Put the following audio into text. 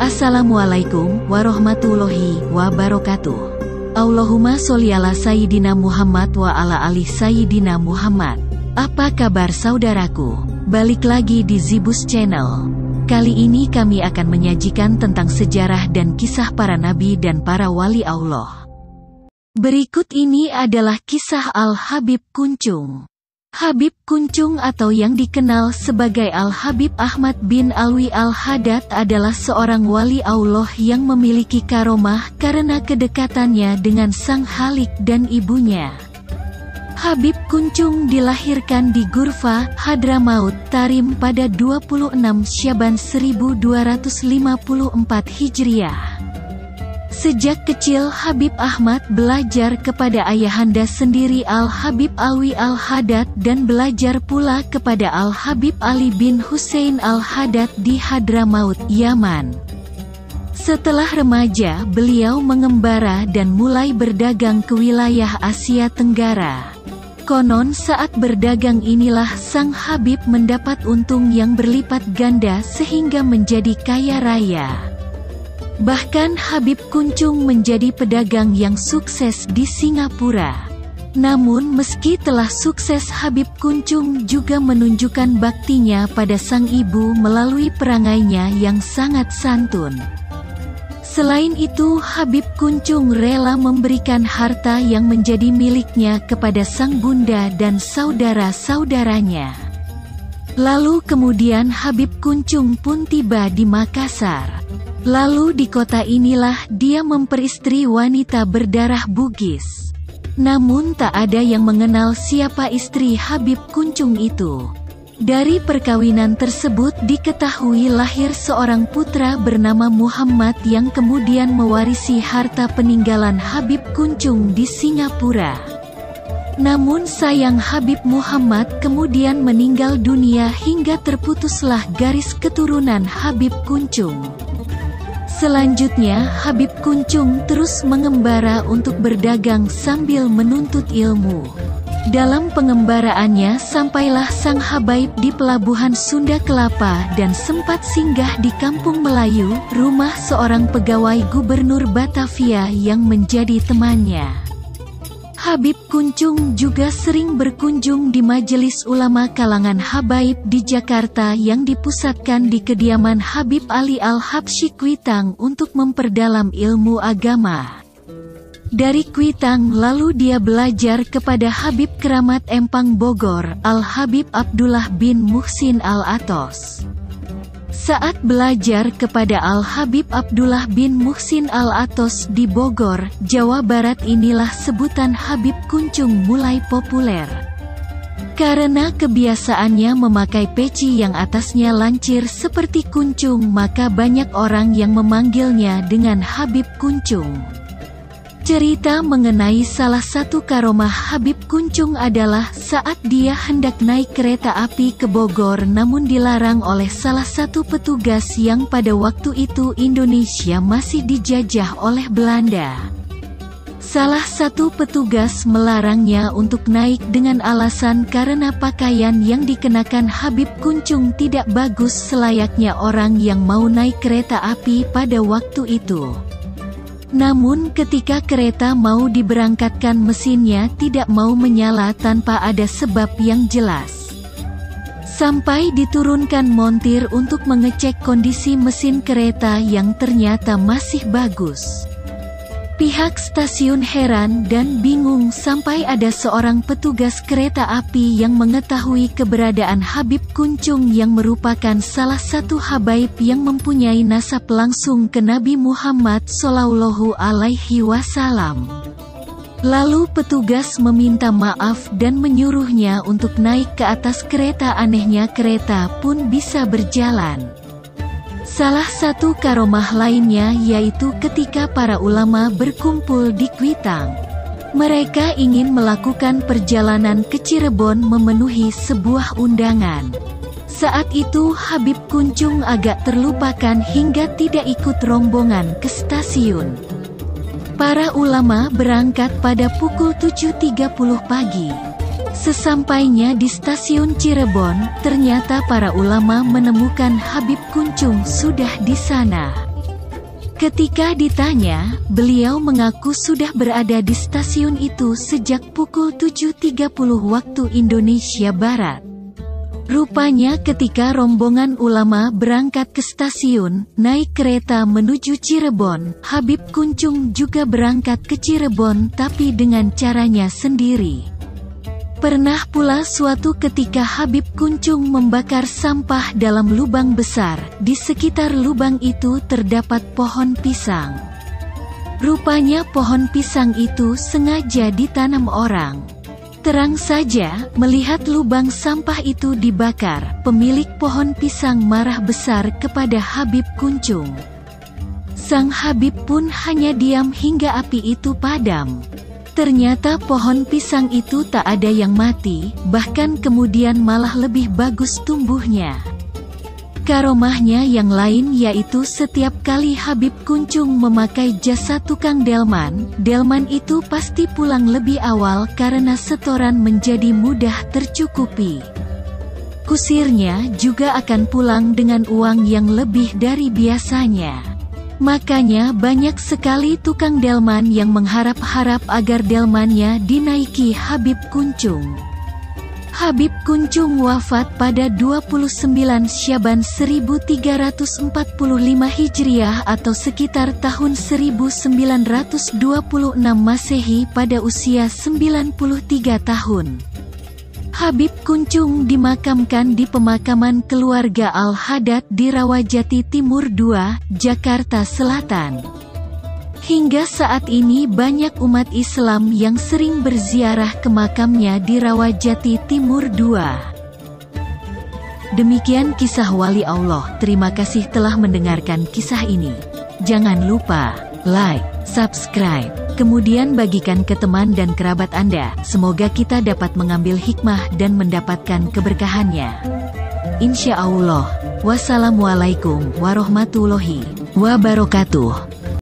Assalamualaikum warahmatullahi wabarakatuh. Allahumma sholli ala Sayyidina Muhammad wa ala ali Sayyidina Muhammad. Apa kabar saudaraku? Balik lagi di Zibus Channel. Kali ini kami akan menyajikan tentang sejarah dan kisah para nabi dan para wali Allah. Berikut ini adalah kisah Al-Habib Kuncung. Habib Kuncung atau yang dikenal sebagai Al-Habib Ahmad bin Alwi Al-Haddad adalah seorang wali Allah yang memiliki karomah karena kedekatannya dengan Sang Khalik dan ibunya. Habib Kuncung dilahirkan di Ghurfah, Hadramaut, Tarim pada 26 Syaban 1254 Hijriah. Sejak kecil Habib Ahmad belajar kepada ayahanda sendiri Al-Habib Alwi Al-Haddad dan belajar pula kepada Al-Habib Ali bin Husain Al-Haddad di Hadramaut, Yaman. Setelah remaja beliau mengembara dan mulai berdagang ke wilayah Asia Tenggara. Konon saat berdagang inilah Sang Habib mendapat untung yang berlipat ganda sehingga menjadi kaya raya. Bahkan Habib Kuncung menjadi pedagang yang sukses di Singapura. Namun meski telah sukses, Habib Kuncung juga menunjukkan baktinya pada sang ibu melalui perangainya yang sangat santun. Selain itu, Habib Kuncung rela memberikan harta yang menjadi miliknya kepada sang bunda dan saudara-saudaranya. Lalu kemudian Habib Kuncung pun tiba di Makassar. Lalu di kota inilah dia memperistri wanita berdarah Bugis. Namun tak ada yang mengenal siapa istri Habib Kuncung itu. Dari perkawinan tersebut diketahui lahir seorang putra bernama Muhammad yang kemudian mewarisi harta peninggalan Habib Kuncung di Singapura. Namun sayang Habib Muhammad kemudian meninggal dunia hingga terputuslah garis keturunan Habib Kuncung. Selanjutnya Habib Kuncung terus mengembara untuk berdagang sambil menuntut ilmu. Dalam pengembaraannya sampailah Sang Habaib di pelabuhan Sunda Kelapa dan sempat singgah di Kampung Melayu, rumah seorang pegawai gubernur Batavia yang menjadi temannya. Habib Kuncung juga sering berkunjung di majelis ulama kalangan habaib di Jakarta yang dipusatkan di kediaman Habib Ali Al-Habsyi Kuitang untuk memperdalam ilmu agama. Dari Kuitang lalu dia belajar kepada Habib Keramat Empang Bogor, Al-Habib Abdullah bin Muhsin Al-Atos. Saat belajar kepada Al-Habib Abdullah bin Muhsin Al-Atos di Bogor, Jawa Barat inilah sebutan Habib Kuncung mulai populer. Karena kebiasaannya memakai peci yang atasnya lancir seperti kuncung, maka banyak orang yang memanggilnya dengan Habib Kuncung. Cerita mengenai salah satu karomah Habib Kuncung adalah saat dia hendak naik kereta api ke Bogor namun dilarang oleh salah satu petugas yang pada waktu itu Indonesia masih dijajah oleh Belanda. Salah satu petugas melarangnya untuk naik dengan alasan karena pakaian yang dikenakan Habib Kuncung tidak bagus selayaknya orang yang mau naik kereta api pada waktu itu. Namun ketika kereta mau diberangkatkan mesinnya tidak mau menyala tanpa ada sebab yang jelas. Sampai diturunkan montir untuk mengecek kondisi mesin kereta yang ternyata masih bagus. Pihak stasiun heran dan bingung sampai ada seorang petugas kereta api yang mengetahui keberadaan Habib Kuncung yang merupakan salah satu habaib yang mempunyai nasab langsung ke Nabi Muhammad Shallallahu Alaihi Wasallam. Lalu petugas meminta maaf dan menyuruhnya untuk naik ke atas kereta. Anehnya kereta pun bisa berjalan. Salah satu karomah lainnya yaitu ketika para ulama berkumpul di Kuitang. Mereka ingin melakukan perjalanan ke Cirebon memenuhi sebuah undangan. Saat itu Habib Kuncung agak terlupakan hingga tidak ikut rombongan ke stasiun. Para ulama berangkat pada pukul 7.30 pagi. Sesampainya di stasiun Cirebon, ternyata para ulama menemukan Habib Kuncung sudah di sana. Ketika ditanya, beliau mengaku sudah berada di stasiun itu sejak pukul 7.30 waktu Indonesia Barat. Rupanya ketika rombongan ulama berangkat ke stasiun, naik kereta menuju Cirebon, Habib Kuncung juga berangkat ke Cirebon tapi dengan caranya sendiri. Pernah pula suatu ketika Habib Kuncung membakar sampah dalam lubang besar. Di sekitar lubang itu terdapat pohon pisang. Rupanya pohon pisang itu sengaja ditanam orang. Terang saja, melihat lubang sampah itu dibakar, pemilik pohon pisang marah besar kepada Habib Kuncung. Sang Habib pun hanya diam hingga api itu padam. Ternyata pohon pisang itu tak ada yang mati, bahkan kemudian malah lebih bagus tumbuhnya. Karomahnya yang lain yaitu setiap kali Habib Kuncung memakai jasa tukang delman, delman itu pasti pulang lebih awal karena setoran menjadi mudah tercukupi. Kusirnya juga akan pulang dengan uang yang lebih dari biasanya. Makanya banyak sekali tukang delman yang mengharap-harap agar delmannya dinaiki Habib Kuncung. Habib Kuncung wafat pada 29 Syaban 1345 Hijriah atau sekitar tahun 1926 Masehi pada usia 93 tahun. Habib Kuncung dimakamkan di pemakaman keluarga Al-Haddad di Rawajati Timur 2, Jakarta Selatan. Hingga saat ini banyak umat Islam yang sering berziarah ke makamnya di Rawajati Timur 2. Demikian kisah wali Allah. Terima kasih telah mendengarkan kisah ini. Jangan lupa like, subscribe, kemudian bagikan ke teman dan kerabat Anda. Semoga kita dapat mengambil hikmah dan mendapatkan keberkahannya. Insya Allah. Wassalamualaikum warahmatullahi wabarakatuh.